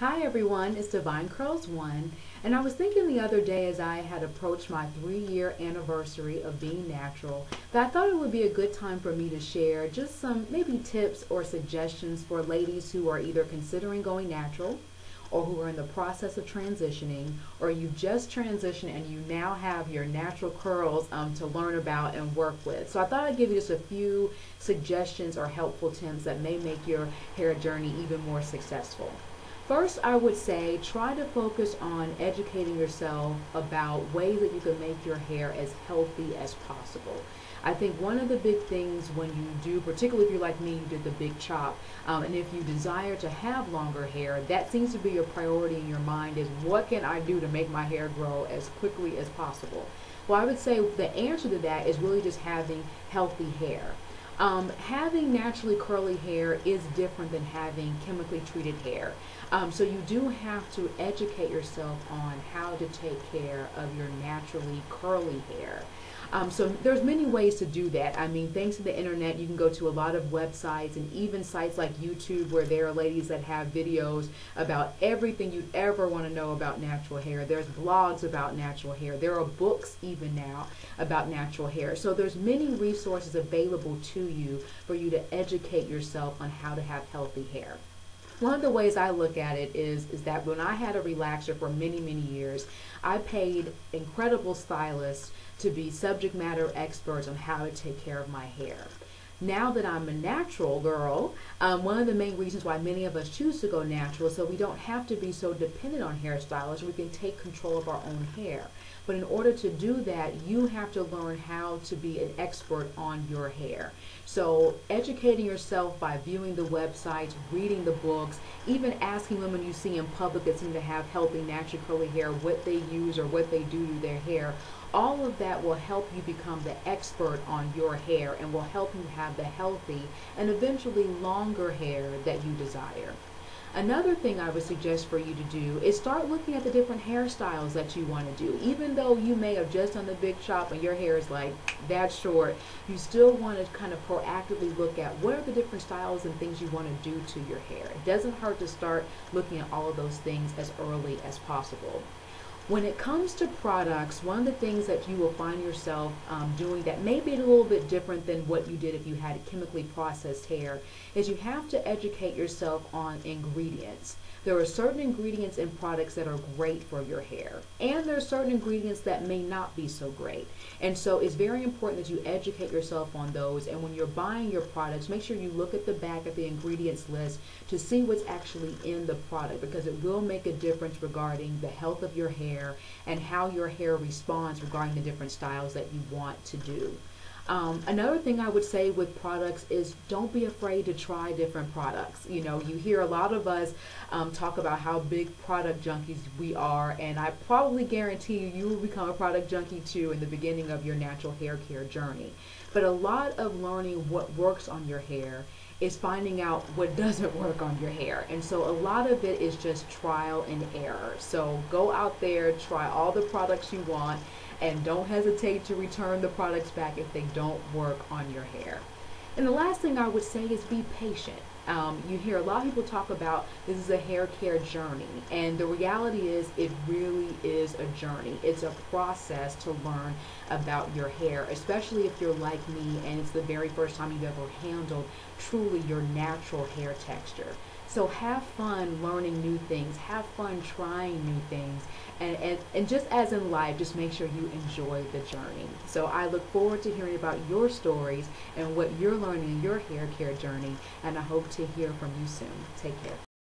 Hi everyone, it's Divine Curls One, and I was thinking the other day as I had approached my 3-year anniversary of being natural that I thought it would be a good time for me to share just some maybe tips or suggestions for ladies who are either considering going natural or who are in the process of transitioning, or you've just transitioned and you now have your natural curls to learn about and work with. So I thought I'd give you just a few suggestions or helpful tips that may make your hair journey even more successful. First, I would say try to focus on educating yourself about ways that you can make your hair as healthy as possible. I think one of the big things when you do, particularly if you're like me, you did the big chop, and if you desire to have longer hair, that seems to be your priority in your mind is what can I do to make my hair grow as quickly as possible? Well, I would say the answer to that is really just having healthy hair. Having naturally curly hair is different than having chemically treated hair. So you do have to educate yourself on how to take care of your naturally curly hair. So there's many ways to do that. I mean, thanks to the internet, you can go to a lot of websites and even sites like YouTube where there are ladies that have videos about everything you'd ever want to know about natural hair. There's blogs about natural hair. There are books even now about natural hair. So there's many resources available to you for you to educate yourself on how to have healthy hair. One of the ways I look at it is that when I had a relaxer for many years, I paid incredible stylists to be subject matter experts on how to take care of my hair. Now that I'm a natural girl, one of the main reasons why many of us choose to go natural is so we don't have to be so dependent on hairstylists. We can take control of our own hair. But in order to do that, you have to learn how to be an expert on your hair. So educating yourself by viewing the websites, reading the books, even asking women you see in public that seem to have healthy, natural curly hair, what they use or what they do to their hair, all of that will help you become the expert on your hair and will help you have the healthy and eventually longer hair that you desire. Another thing I would suggest for you to do is start looking at the different hairstyles that you want to do. Even though you may have just done the big chop and your hair is like that short, you still want to kind of proactively look at what are the different styles and things you want to do to your hair. It doesn't hurt to start looking at all of those things as early as possible. When it comes to products, one of the things that you will find yourself doing that may be a little bit different than what you did if you had chemically processed hair is you have to educate yourself on ingredients. There are certain ingredients in products that are great for your hair, and there are certain ingredients that may not be so great. And so it's very important that you educate yourself on those, and when you're buying your products, make sure you look at the back of the ingredients list to see what's actually in the product, because it will make a difference regarding the health of your hair and how your hair responds regarding the different styles that you want to do. Another thing I would say with products is don't be afraid to try different products. You know, you hear a lot of us talk about how big product junkies we are, and I probably guarantee you, you will become a product junkie too in the beginning of your natural hair care journey. But a lot of learning what works on your hair is finding out what doesn't work on your hair. And so a lot of it is just trial and error. So go out there, try all the products you want, and don't hesitate to return the products back if they don't work on your hair. And the last thing I would say is be patient. You hear a lot of people talk about this is a hair care journey, and the reality is it really is a journey. It's a process to learn about your hair, especially if you're like me and it's the very first time you've ever handled truly your natural hair texture. So have fun learning new things, have fun trying new things, and just as in life, just make sure you enjoy the journey. So I look forward to hearing about your stories and what you're learning in your hair care journey, and I hope to hear from you soon. Take care.